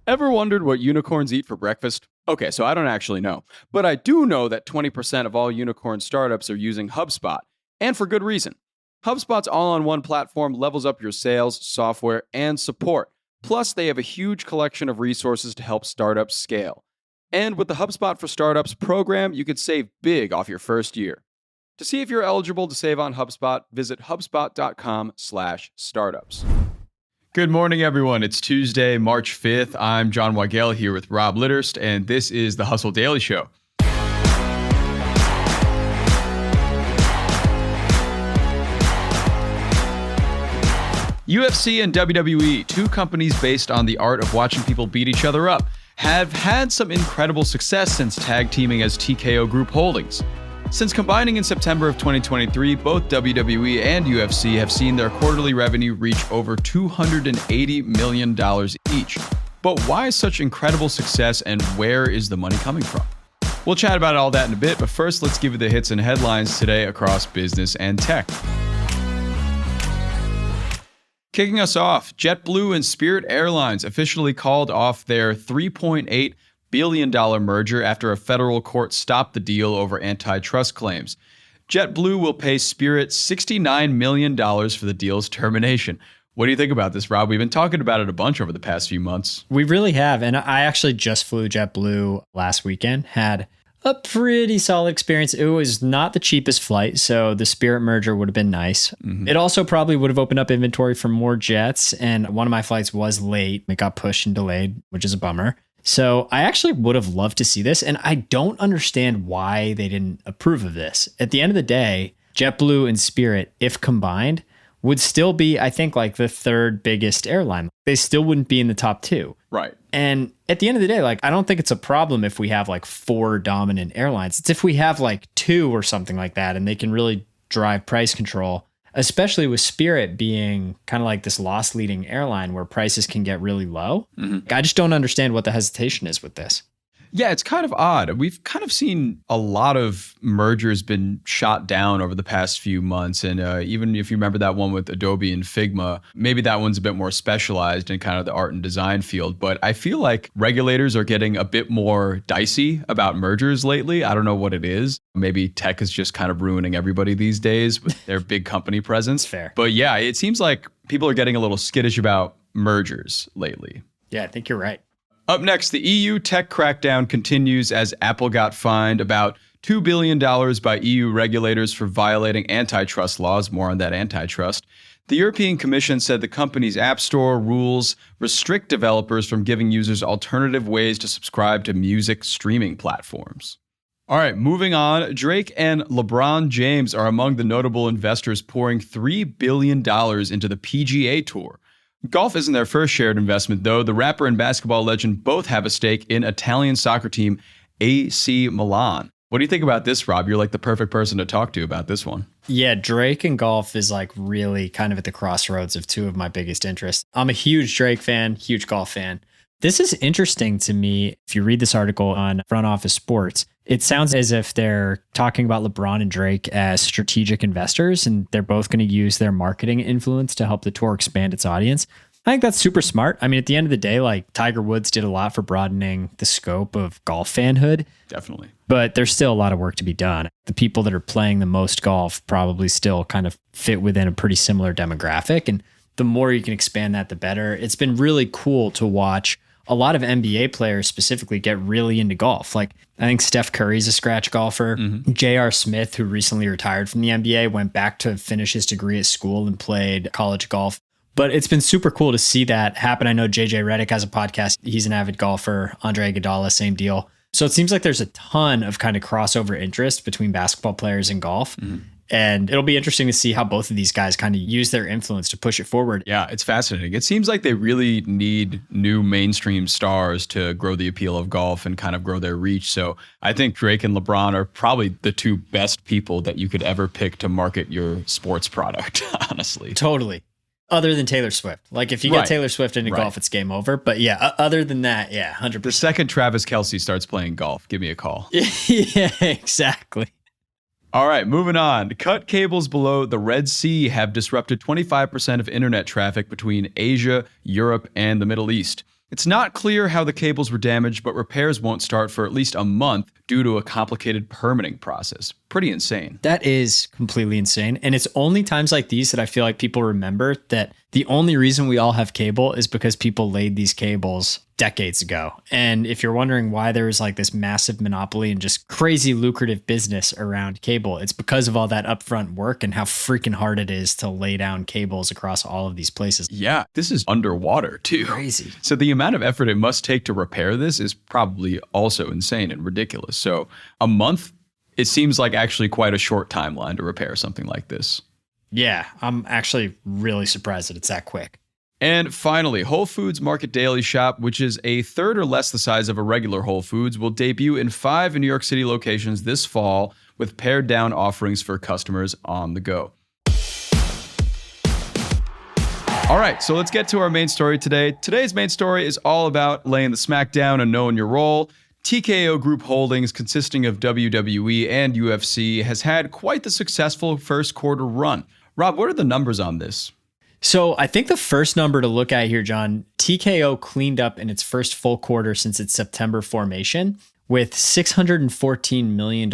Ever wondered what unicorns eat for breakfast? Okay, so I don't actually know, but I do know that 20% of all unicorn startups are using HubSpot, and for good reason. HubSpot's all on one platform levels up your sales, software, and support. Plus, they have a huge collection of resources to help startups scale. And with the HubSpot for Startups program, you could save big off your first year. To see if you're eligible to save on HubSpot, visit hubspot.com/startups. Good morning, everyone. It's Tuesday, March 5th. I'm John Weigell here with Rob Litterst, and this is the Hustle Daily Show. UFC and WWE, two companies based on the art of watching people beat each other up, have had some incredible success since tag teaming as TKO Group Holdings. Since combining in September of 2023, both WWE and UFC have seen their quarterly revenue reach over $280 million each. But why such incredible success, and where is the money coming from? We'll chat about all that in a bit, but first let's give you the hits and headlines today across business and tech. Kicking us off, JetBlue and Spirit Airlines officially called off their $3.8 billion merger after a federal court stopped the deal over antitrust claims. JetBlue will pay Spirit $69 million for the deal's termination. What do you think about this, Rob? We've been talking about it a bunch over the past few months. We really have. And I actually just flew JetBlue last weekend, had a pretty solid experience. It was not the cheapest flight, so the Spirit merger would have been nice. It also probably would have opened up inventory for more jets, and one of my flights was late. It got pushed and delayed, which is a bummer. So I actually would have loved to see this, and I don't understand why they didn't approve of this. At the end of the day, JetBlue and Spirit, if combined, would still be, I think, like the third biggest airline. They still wouldn't be in the top two. Right. And at the end of the day, like, I don't think it's a problem if we have like four dominant airlines. It's if we have like two or something like that, and they can really drive price control, especially with Spirit being kind of like this loss leading airline where prices can get really low. I just don't understand what the hesitation is with this. Yeah, it's kind of odd. We've kind of seen a lot of mergers been shot down over the past few months. And even if you remember that one with Adobe and Figma, maybe that one's a bit more specialized in kind of the art and design field. But I feel like regulators are getting a bit more dicey about mergers lately. I don't know what it is. Maybe tech is just kind of ruining everybody these days with their big company presence. Fair. But yeah, it seems like people are getting a little skittish about mergers lately. Yeah, I think you're right. Up next, the EU tech crackdown continues as Apple got fined about $2 billion by EU regulators for violating antitrust laws. More on that antitrust. The European Commission said the company's App Store rules restrict developers from giving users alternative ways to subscribe to music streaming platforms. All right, moving on. Drake and LeBron James are among the notable investors pouring $3 billion into the PGA Tour. Golf isn't their first shared investment, though. The rapper and basketball legend both have a stake in Italian soccer team AC Milan. What do you think about this, Rob? You're like the perfect person to talk to about this one. Yeah, Drake and golf is like really kind of at the crossroads of two of my biggest interests. I'm a huge Drake fan, huge golf fan. This is interesting to me. If you read this article on Front Office Sports, it sounds as if they're talking about LeBron and Drake as strategic investors, and they're both going to use their marketing influence to help the tour expand its audience. I think that's super smart. I mean, at the end of the day, like Tiger Woods did a lot for broadening the scope of golf fanhood. Definitely. But there's still a lot of work to be done. The people that are playing the most golf probably still kind of fit within a pretty similar demographic. And the more you can expand that, the better. It's been really cool to watch a lot of NBA players specifically get really into golf. Like, I think Steph Curry's a scratch golfer. J.R. Smith, who recently retired from the NBA, went back to finish his degree at school and played college golf. But it's been super cool to see that happen. I know JJ Redick has a podcast. He's an avid golfer. Andre Iguodala, same deal. So it seems like there's a ton of kind of crossover interest between basketball players and golf. And it'll be interesting to see how both of these guys kind of use their influence to push it forward. Yeah, it's fascinating. It seems like they really need new mainstream stars to grow the appeal of golf and kind of grow their reach. So I think Drake and LeBron are probably the two best people that you could ever pick to market your sports product, honestly. Totally. Other than Taylor Swift. Like, if you get Taylor Swift into golf, it's game over. But yeah, other than that, yeah, 100%. The second Travis Kelce starts playing golf, give me a call. Yeah, exactly. All right, moving on. Cut cables below the Red Sea have disrupted 25% of internet traffic between Asia, Europe, and the Middle East. It's not clear how the cables were damaged, but repairs won't start for at least a month due to a complicated permitting process. Pretty insane. That is completely insane. And it's only times like these that I feel like people remember that the only reason we all have cable is because people laid these cables decades ago. And if you're wondering why there was like this massive monopoly and just crazy lucrative business around cable, it's because of all that upfront work and how freaking hard it is to lay down cables across all of these places. Yeah, this is underwater too. Crazy. So the amount of effort it must take to repair this is probably also insane and ridiculous. So a month, it seems like actually quite a short timeline to repair something like this. Yeah, I'm actually really surprised that it's that quick. And finally, Whole Foods Market Daily Shop, which is a third or less the size of a regular Whole Foods, will debut in 5 New York City locations this fall with pared down offerings for customers on the go. All right, so let's get to our main story today. Today's main story is all about laying the smackdown and knowing your role. TKO Group Holdings, consisting of WWE and UFC, has had quite the successful first quarter run. Rob, what are the numbers on this? So I think the first number to look at here, John, TKO cleaned up in its first full quarter since its September formation with $614 million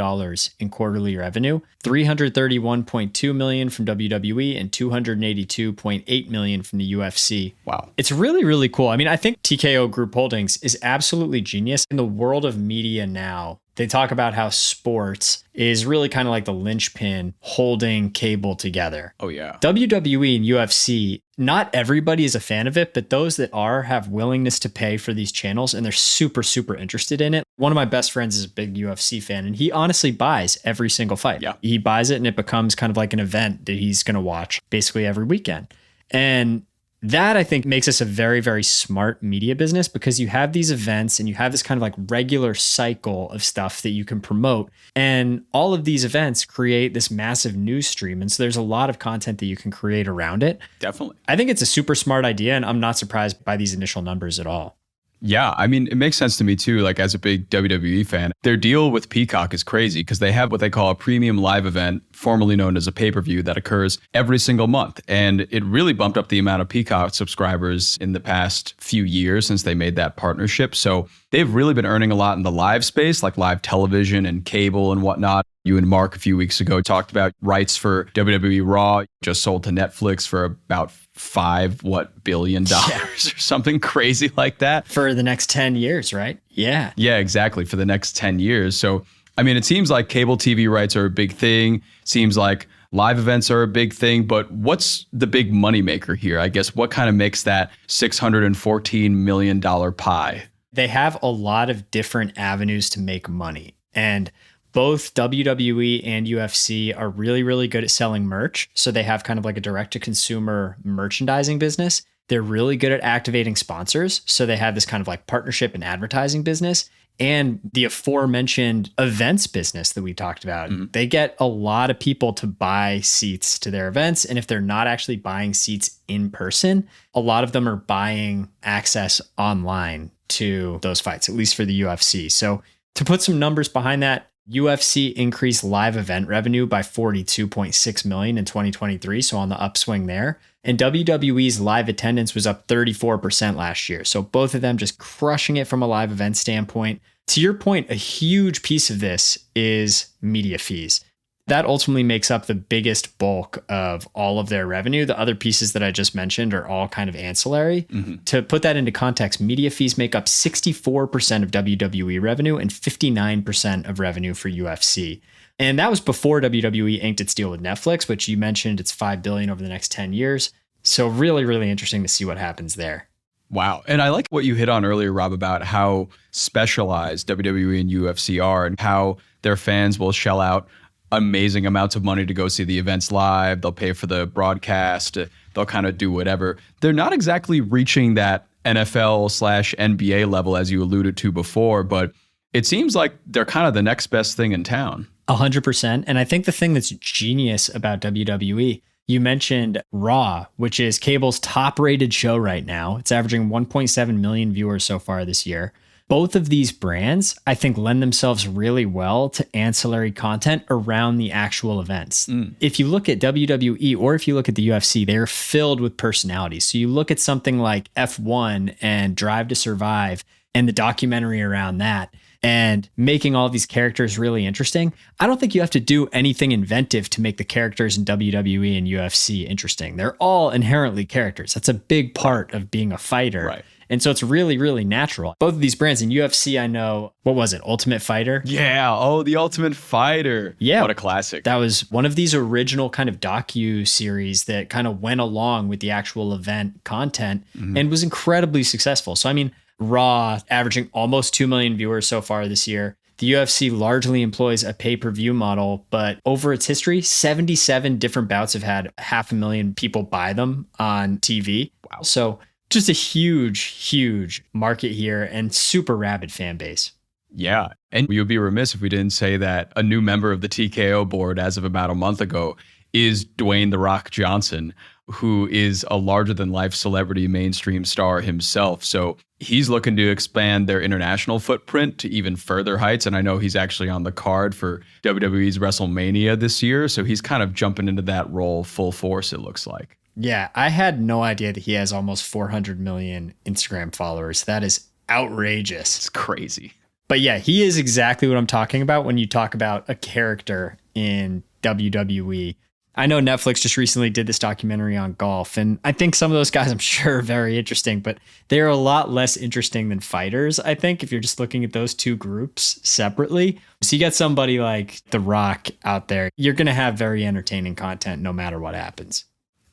in quarterly revenue, $331.2 million from WWE and $282.8 million from the UFC. Wow. It's really, really cool. I mean, I think TKO Group Holdings is absolutely genius. In the world of media now, they talk about how sports is really kind of like the linchpin holding cable together. Oh, yeah. WWE and UFC, not everybody is a fan of it, but those that are have willingness to pay for these channels and they're super, super interested in it. One of my best friends is a big UFC fan and he honestly buys every single fight. Yeah. He buys it and it becomes kind of like an event that he's going to watch basically every weekend. And that I think makes us a very, very smart media business because you have these events and you have this kind of like regular cycle of stuff that you can promote. And all of these events create this massive news stream. And so there's a lot of content that you can create around it. Definitely. I think it's a super smart idea and I'm not surprised by these initial numbers at all. Yeah, I mean, it makes sense to me too. Like as a big WWE fan, their deal with Peacock is crazy because they have what they call a premium live event, formerly known as a pay-per-view, that occurs every single month. And it really bumped up the amount of Peacock subscribers in the past few years since they made that partnership. So they've really been earning a lot in the live space, like live television and cable and whatnot. You and Mark a few weeks ago talked about rights for WWE Raw, just sold to Netflix for about $5 billion or something crazy like that. For the next 10 years, right? Yeah. Yeah, exactly. For the next 10 years. So, I mean, it seems like cable TV rights are a big thing. Seems like live events are a big thing. But what's the big moneymaker here? I guess what kind of makes that $614 million pie? They have a lot of different avenues to make money. And both WWE and UFC are really, really good at selling merch. So they have kind of like a direct-to-consumer merchandising business. They're really good at activating sponsors. So they have this kind of like partnership and advertising business. And the aforementioned events business that we talked about, they get a lot of people to buy seats to their events. And if they're not actually buying seats in person, a lot of them are buying access online to those fights, at least for the UFC. So to put some numbers behind that, UFC increased live event revenue by $42.6 million in 2023, so on the upswing there. And WWE's live attendance was up 34% last year. So both of them just crushing it from a live event standpoint. To your point, a huge piece of this is media fees. That ultimately makes up the biggest bulk of all of their revenue. The other pieces that I just mentioned are all kind of ancillary. To put that into context, media fees make up 64% of WWE revenue and 59% of revenue for UFC. And that was before WWE inked its deal with Netflix, which you mentioned it's $5 billion over the next 10 years. So really, really interesting to see what happens there. Wow. And I like what you hit on earlier, Rob, about how specialized WWE and UFC are and how their fans will shell out amazing amounts of money to go see the events live. They'll pay for the broadcast. They'll kind of do whatever. They're not exactly reaching that NFL/NBA level, as you alluded to before, but it seems like they're kind of the next best thing in town. 100%. And I think the thing that's genius about WWE, you mentioned Raw, which is cable's top rated show right now. It's averaging 1.7 million viewers so far this year. Both of these brands, I think, lend themselves really well to ancillary content around the actual events. If you look at WWE or if you look at the UFC, they're filled with personalities. So you look at something like F1 and Drive to Survive and the documentary around that, and making all these characters really interesting. I don't think you have to do anything inventive to make the characters in WWE and UFC interesting. They're all inherently characters. That's a big part of being a fighter. Right. And so it's really, really natural. Both of these brands in UFC, I know, what was it? Ultimate Fighter? Yeah. Oh, The Ultimate Fighter. Yeah. What a classic. That was one of these original kind of docu-series that kind of went along with the actual event content and was incredibly successful. So, I mean, Raw averaging almost 2 million viewers so far this year. The UFC largely employs a pay-per-view model, but over its history, 77 different bouts have had 500,000 people buy them on TV. Wow. So just a huge, huge market here and super rabid fan base. Yeah. And we would be remiss if we didn't say that a new member of the TKO board as of about a month ago is Dwayne "The Rock" Johnson, who is a larger-than-life celebrity mainstream star himself. So he's looking to expand their international footprint to even further heights. And I know he's actually on the card for WWE's WrestleMania this year. So he's kind of jumping into that role full force, it looks like. Yeah, I had no idea that he has almost 400 million Instagram followers. That is outrageous. It's crazy. But yeah, he is exactly what I'm talking about when you talk about a character in WWE. I know Netflix just recently did this documentary on golf, and I think some of those guys, I'm sure, are very interesting, but they're a lot less interesting than fighters, I think, if you're just looking at those two groups separately. So you got somebody like The Rock out there, you're going to have very entertaining content no matter what happens.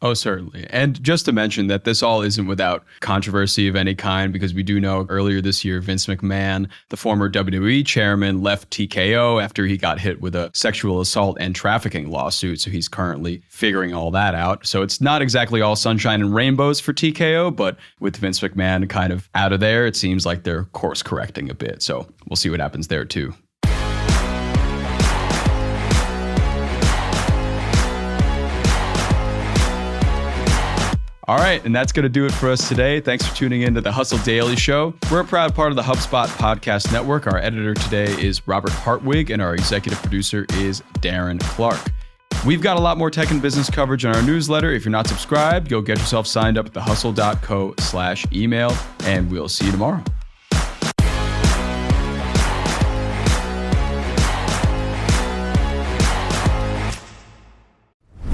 Oh, certainly. And just to mention that this all isn't without controversy of any kind, because we do know earlier this year, Vince McMahon, the former WWE chairman, left TKO after he got hit with a sexual assault and trafficking lawsuit. So he's currently figuring all that out. So it's not exactly all sunshine and rainbows for TKO, but with Vince McMahon kind of out of there, it seems like they're course correcting a bit. So we'll see what happens there too. All right, and that's going to do it for us today. Thanks for tuning in to the Hustle Daily Show. We're a proud part of the HubSpot Podcast Network. Our editor today is Robert Hartwig, and our executive producer is Darren Clark. We've got a lot more tech and business coverage on our newsletter. If you're not subscribed, go get yourself signed up at thehustle.co/email, and we'll see you tomorrow.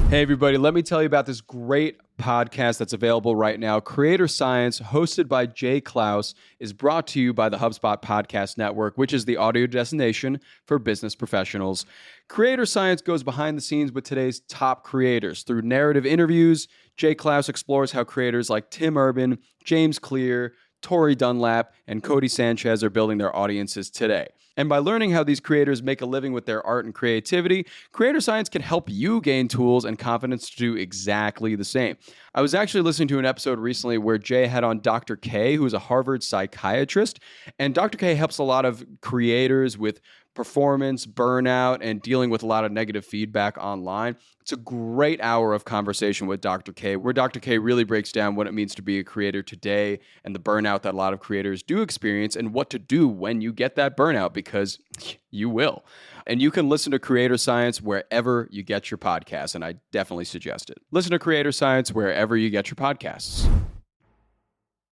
Hey, everybody, let me tell you about this great podcast that's available right now. Creator Science, hosted by Jay Klaus, is brought to you by the HubSpot Podcast Network, which is the audio destination for business professionals. Creator Science goes behind the scenes with today's top creators. Through narrative interviews, Jay Klaus explores how creators like Tim Urban, James Clear, Tori Dunlap, and Cody Sanchez are building their audiences today. And by learning how these creators make a living with their art and creativity, Creator Science can help you gain tools and confidence to do exactly the same. I was actually listening to an episode recently where Jay had on Dr. K, who is a Harvard psychiatrist. And Dr. K helps a lot of creators with performance, burnout, and dealing with a lot of negative feedback online. It's a great hour of conversation with Dr. K, where Dr. K really breaks down what it means to be a creator today and the burnout that a lot of creators do experience and what to do when you get that burnout, because you will. And you can listen to Creator Science wherever you get your podcasts, and I definitely suggest it. Listen to Creator Science wherever you get your podcasts.